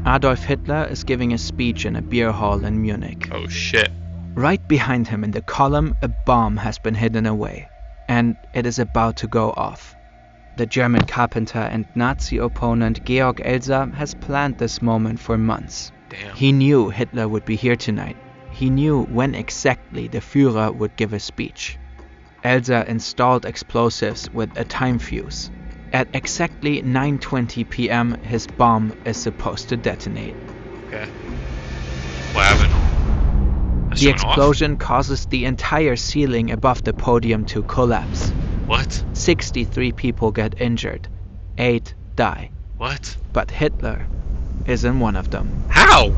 Adolf Hitler is giving a speech in a beer hall in Munich. Oh shit. Right behind him in the column, a bomb has been hidden away, and it is about to go off. The German carpenter and Nazi opponent Georg Elser has planned this moment for months. Damn. He knew Hitler would be here tonight. He knew when exactly the Führer would give a speech. Elser installed explosives with a time fuse. At exactly 9:20 p.m., his bomb is supposed to detonate. Okay. What happened? The explosion causes the entire ceiling above the podium to collapse. What? 63 people get injured. 8 die. What? But Hitler isn't one of them. How?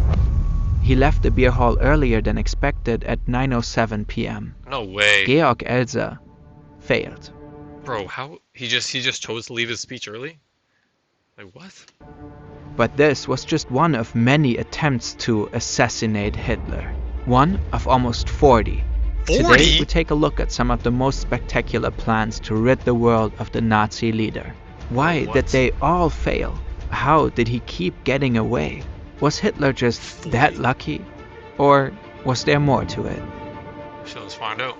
He left the beer hall earlier than expected at 9:07 p.m. No way. Georg Elser failed. Bro, how? He just chose to leave his speech early? Like, what? But this was just one of many attempts to assassinate Hitler. One of almost 40. 40? Today we take a look at some of the most spectacular plans to rid the world of the Nazi leader. Why did they all fail? How did he keep getting away? Was Hitler just that lucky? Or was there more to it? So let's find out.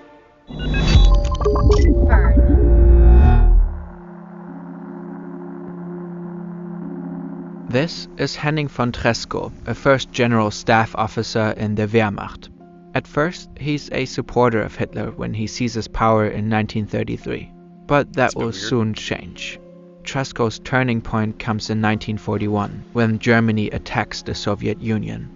This is Henning von Tresckow, a first general staff officer in the Wehrmacht. At first, he's a supporter of Hitler when he seizes power in 1933. But that will soon change. Tresckow's turning point comes in 1941, when Germany attacks the Soviet Union.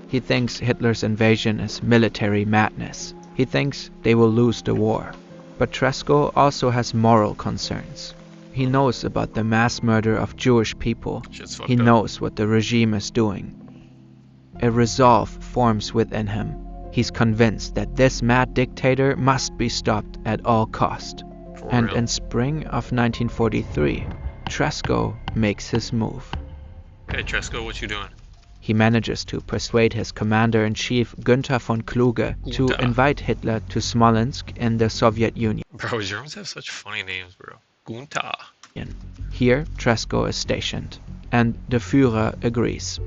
He thinks Hitler's invasion is military madness. He thinks they will lose the war. But Tresckow also has moral concerns. He knows about the mass murder of Jewish people. He knows what the regime is doing. A resolve forms within him. He's convinced that this mad dictator must be stopped at all cost. And in spring of 1943, Tresckow makes his move. Hey Tresckow, what you doing? He manages to persuade his commander-in-chief Günther von Kluge to invite Hitler to Smolensk in the Soviet Union. Bro, Germans have such funny names, bro. Günther. Here, Tresckow is stationed, and the Führer agrees.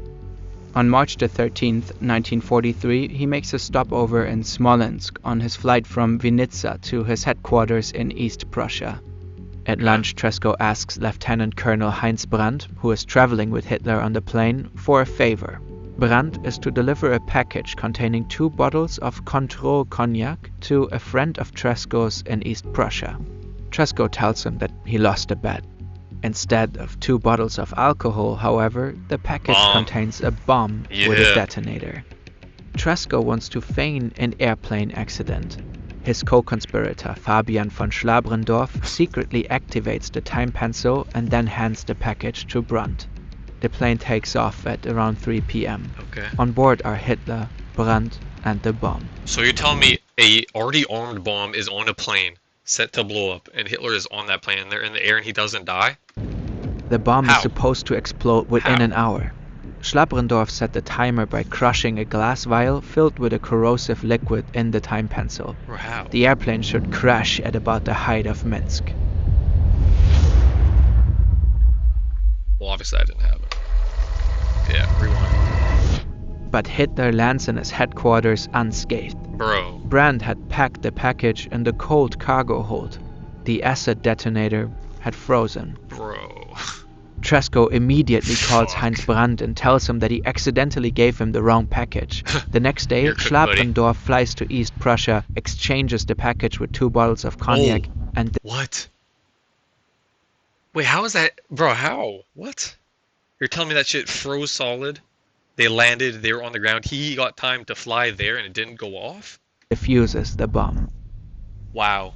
On March the 13th, 1943, he makes a stopover in Smolensk on his flight from Vinnytsia to his headquarters in East Prussia. At lunch, Tresckow asks Lieutenant Colonel Heinz Brandt, who is traveling with Hitler on the plane, for a favor. Brandt is to deliver a package containing 2 bottles of Control cognac to a friend of Tresckow's in East Prussia. Tresckow tells him that he lost a bet. Instead of 2 bottles of alcohol, however, the package contains a bomb with a detonator. Tresckow wants to feign an airplane accident. His co-conspirator, Fabian von Schlabrendorf, secretly activates the time pencil and then hands the package to Brandt. The plane takes off at around 3 p.m. Okay. On board are Hitler, Brandt, and the bomb. So you're telling me a already armed bomb is on a plane, set to blow up, and Hitler is on that plane, and they're in the air and he doesn't die? The bomb is supposed to explode within an hour. Schlabrendorf set the timer by crushing a glass vial filled with a corrosive liquid in the time pencil. How? The airplane should crash at about the height of Minsk. Well, obviously that didn't happen. Yeah, rewind. But Hitler lands in his headquarters unscathed. Bro. Brandt had packed the package in the cold cargo hold. The acid detonator had frozen. Bro. Tresckow immediately calls Heinz Brandt and tells him that he accidentally gave him the wrong package. The next day, Schlabrendorf flies to East Prussia, exchanges the package with 2 bottles of cognac, and... What? Wait, how is that? Bro, how? What? You're telling me that shit froze solid? They landed, they were on the ground, he got time to fly there and it didn't go off? Defuses the bomb. Wow.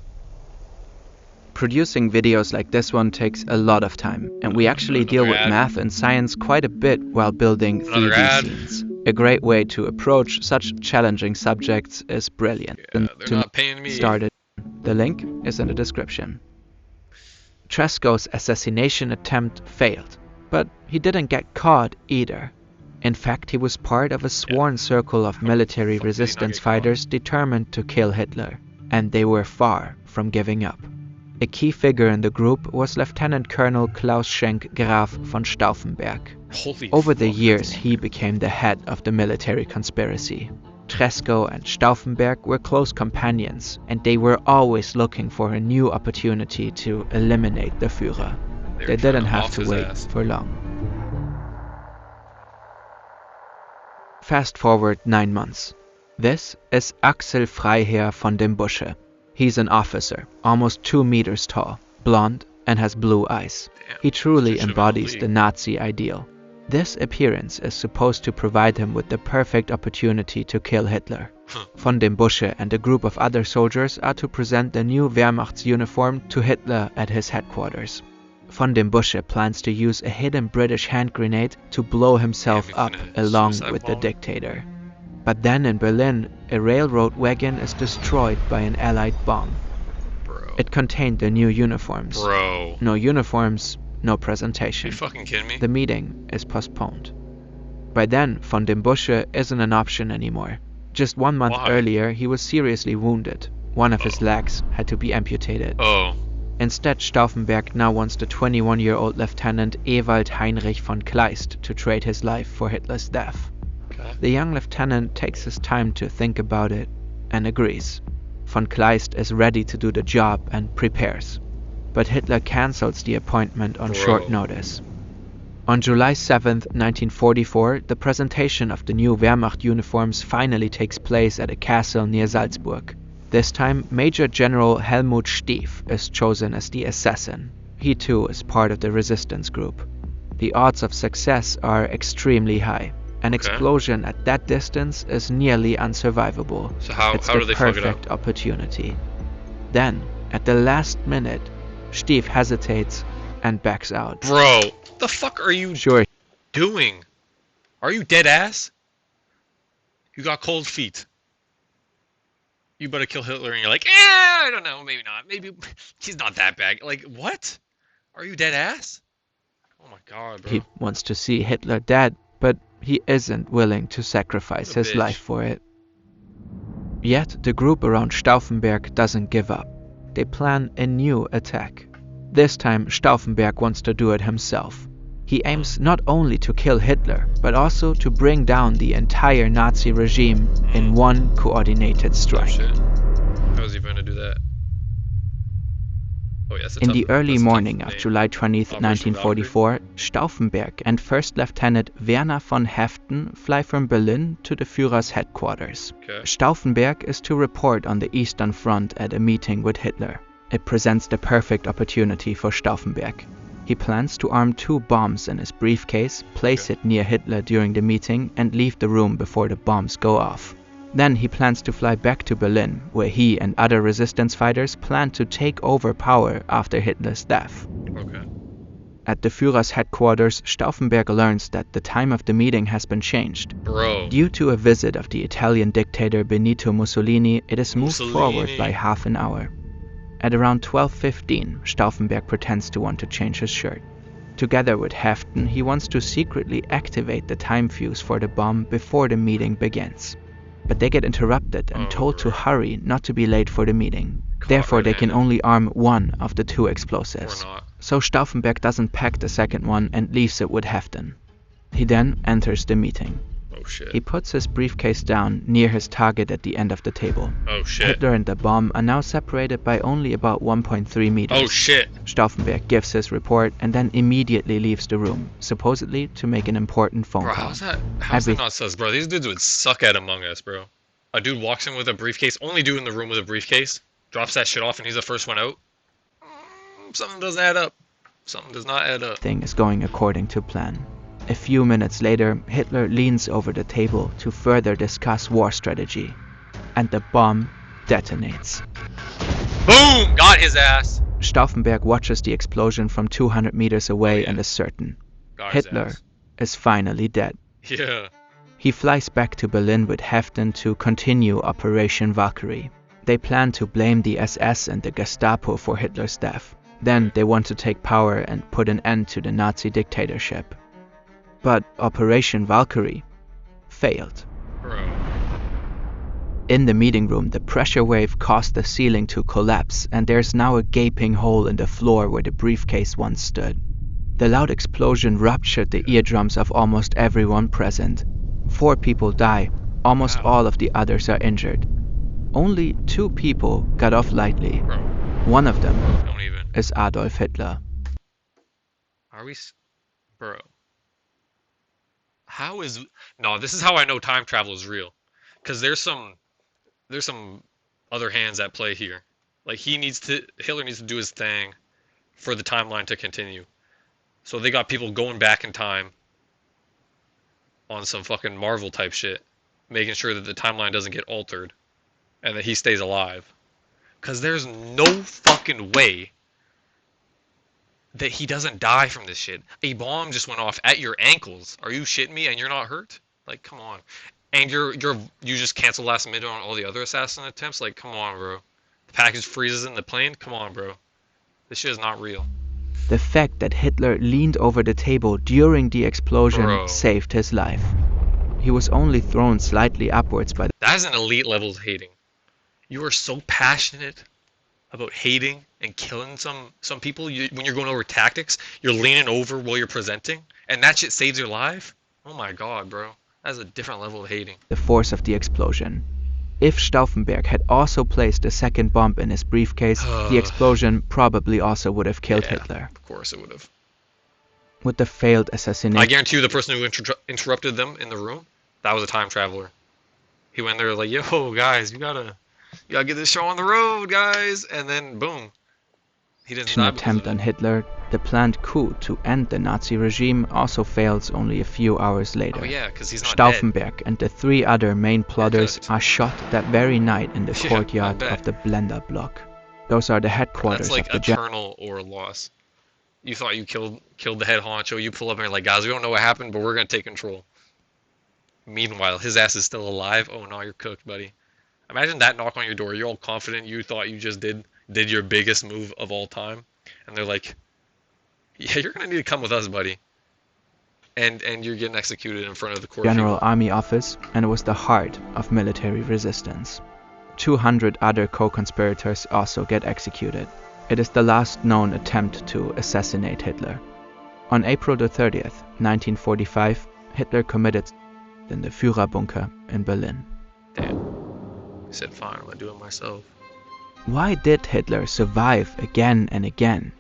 Producing videos like this one takes a lot of time, and we actually deal with math and science quite a bit while building 3D scenes. A great way to approach such challenging subjects is brilliant. Yeah, they're not paying me. Started. The link is in the description. Tresckow's assassination attempt failed, but he didn't get caught either. In fact, he was part of a sworn circle of military resistance fighters determined to kill Hitler. and they were far from giving up. A key figure in the group was Lieutenant Colonel Klaus Schenk Graf von Stauffenberg. Over the years, he became the head of the military conspiracy. Tresco and Stauffenberg were close companions, and they were always looking for a new opportunity to eliminate the Führer. They didn't have to wait for long. Fast forward 9 months. This is Axel Freiherr von dem Busche. He's an officer, almost 2 meters tall, blonde, and has blue eyes. He truly embodies the Nazi ideal. This appearance is supposed to provide him with the perfect opportunity to kill Hitler. Von dem Busche and a group of other soldiers are to present the new Wehrmachtsuniform to Hitler at his headquarters. Von dem Busche plans to use a hidden British hand grenade to blow himself up along with the dictator. But then in Berlin, a railroad wagon is destroyed by an Allied bomb. Bro. It contained the new uniforms. Bro. No uniforms, no presentation. Are you fucking kidding me? The meeting is postponed. By then, von dem Busche isn't an option anymore. Just 1 month earlier, he was seriously wounded. One of his legs had to be amputated. Instead, Stauffenberg now wants the 21-year-old Lieutenant Ewald Heinrich von Kleist to trade his life for Hitler's death. The young lieutenant takes his time to think about it and agrees. Von Kleist is ready to do the job and prepares. But Hitler cancels the appointment on short notice. On July 7, 1944, the presentation of the new Wehrmacht uniforms finally takes place at a castle near Salzburg. This time, Major General Helmut Stief is chosen as the assassin. He too is part of the resistance group. The odds of success are extremely high. An explosion at that distance is nearly unsurvivable. So how it's do the they fuck it perfect up? Opportunity. Then, at the last minute, Stief hesitates and backs out. Bro, what the fuck are you doing? Are you dead ass? You got cold feet. You better kill Hitler and you're like, I don't know, maybe not. Maybe he's not that bad. Like, what? Are you dead ass? Oh my god, bro. He wants to see Hitler dead, but he isn't willing to sacrifice his life for it. Yet, the group around Stauffenberg doesn't give up. They plan a new attack. This time, Stauffenberg wants to do it himself. He aims not only to kill Hitler, but also to bring down the entire Nazi regime in one coordinated strike. Oh, shit. How is he going to do that? Oh, yes, in the early morning of July 20th, 1944, Stauffenberg and First Lieutenant Werner von Haeften fly from Berlin to the Führer's headquarters. Stauffenberg is to report on the Eastern Front at a meeting with Hitler. It presents the perfect opportunity for Stauffenberg. He plans to arm 2 bombs in his briefcase, place it near Hitler during the meeting, and leave the room before the bombs go off. Then he plans to fly back to Berlin, where he and other resistance fighters plan to take over power after Hitler's death. At the Führer's headquarters, Stauffenberg learns that the time of the meeting has been changed. Due to a visit of the Italian dictator Benito Mussolini, it is moved forward by half an hour. At around 12:15, Stauffenberg pretends to want to change his shirt. Together with Haeften, he wants to secretly activate the time fuse for the bomb before the meeting begins. But they get interrupted and told to hurry not to be late for the meeting. Therefore, they can only arm 1 of the 2 explosives. So Stauffenberg doesn't pack the second one and leaves it with Haeften. He then enters the meeting. He puts his briefcase down near his target at the end of the table. Hitler and the bomb are now separated by only about 1.3 meters. Stauffenberg gives his report and then immediately leaves the room, supposedly to make an important phone call. How's that not sus, bro? These dudes would suck at Among Us, bro. A dude walks in with a briefcase, only dude in the room with a briefcase, drops that shit off and he's the first one out. Something doesn't add up. Something does not add up. Thing is going according to plan. A few minutes later, Hitler leans over the table to further discuss war strategy, and the bomb detonates. Boom! Got his ass! Stauffenberg watches the explosion from 200 meters away and is certain. Hitler is finally dead. Yeah. He flies back to Berlin with Haeften to continue Operation Valkyrie. They plan to blame the SS and the Gestapo for Hitler's death. Then they want to take power and put an end to the Nazi dictatorship. But Operation Valkyrie failed. In the meeting room, the pressure wave caused the ceiling to collapse, and there's now a gaping hole in the floor where the briefcase once stood. The loud explosion ruptured the eardrums of almost everyone present. 4 people die. Almost all of the others are injured. Only 2 people got off lightly. Bro, One of them don't even. is Adolf Hitler. Are we... Bro. How is... No, this is how I know time travel is real. Because there's some other hands at play here. Like, Hitler needs to do his thing for the timeline to continue. So they got people going back in time on some fucking Marvel type shit, making sure that the timeline doesn't get altered and that he stays alive. Because there's no fucking way that he doesn't die from this shit. A bomb just went off at your ankles. Are you shitting me? And you're not hurt? Like, come on. And you just cancel last minute on all the other assassin attempts? Like, come on, bro. The package freezes in the plane? Come on, bro. This shit is not real. The fact that Hitler leaned over the table during the explosion saved his life. He was only thrown slightly upwards by the... That is an elite level of hating. You are so passionate about hating and killing some people. When you're going over tactics, you're leaning over while you're presenting, and that shit saves your life? Oh my god, bro. That's a different level of hating. The force of the explosion. If Stauffenberg had also placed a second bomb in his briefcase, the explosion probably also would have killed Hitler. Of course it would have. With the failed assassination... I guarantee you the person who interrupted them in the room, that was a time traveler. He went there like, yo, guys, you gotta get this show on the road, guys. And then, boom. He didn't die. Attempt on Hitler, the planned coup to end the Nazi regime also fails only a few hours later. Oh yeah, because he's not Stauffenberg dead. and the 3 other main plotters are shot that very night in the courtyard of the Blender block. Those are the headquarters That's like of the eternal or loss. You thought you killed the head honcho, you pull up and you're like, guys, we don't know what happened, but we're gonna take control. Meanwhile, his ass is still alive. Oh no, you're cooked, buddy. Imagine that knock on your door. You're all confident. You thought you just did your biggest move of all time, and they're like, "Yeah, you're gonna need to come with us, buddy." And you're getting executed in front of the court. General Army office, and it was the heart of military resistance. 200 other co-conspirators also get executed. It is the last known attempt to assassinate Hitler. On April the 30th, 1945, Hitler committed in the Führerbunker in Berlin. Damn. He said, fine, I'm gonna do it myself. Why did Hitler survive again and again?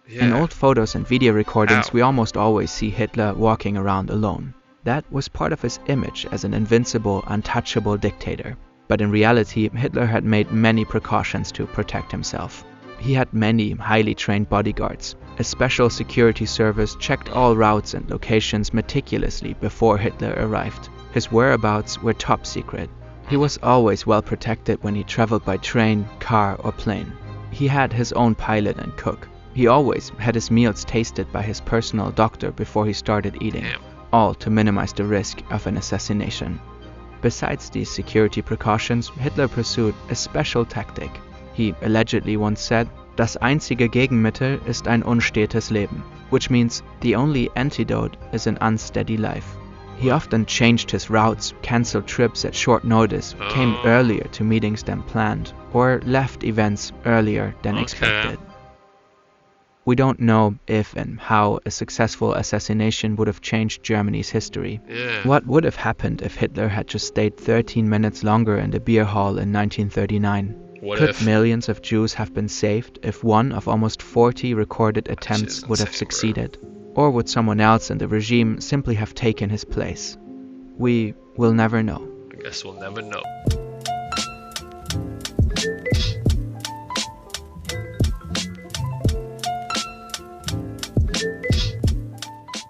In old photos and video recordings, we almost always see Hitler walking around alone. That was part of his image as an invincible, untouchable dictator. But in reality, Hitler had made many precautions to protect himself. He had many highly trained bodyguards. A special security service checked all routes and locations meticulously before Hitler arrived. His whereabouts were top secret. He was always well protected when he traveled by train, car, or plane. He had his own pilot and cook. He always had his meals tasted by his personal doctor before he started eating, all to minimize the risk of an assassination. Besides these security precautions, Hitler pursued a special tactic. He allegedly once said, "Das einzige Gegenmittel ist ein unstetes Leben," which means the only antidote is an unsteady life. He often changed his routes, cancelled trips at short notice, came earlier to meetings than planned, or left events earlier than expected. We don't know if and how a successful assassination would have changed Germany's history. What would have happened if Hitler had just stayed 13 minutes longer in the beer hall in 1939? Could millions of Jews have been saved if one of almost 40 recorded attempts would have succeeded? Or would someone else in the regime simply have taken his place? We will never know. I guess we'll never know.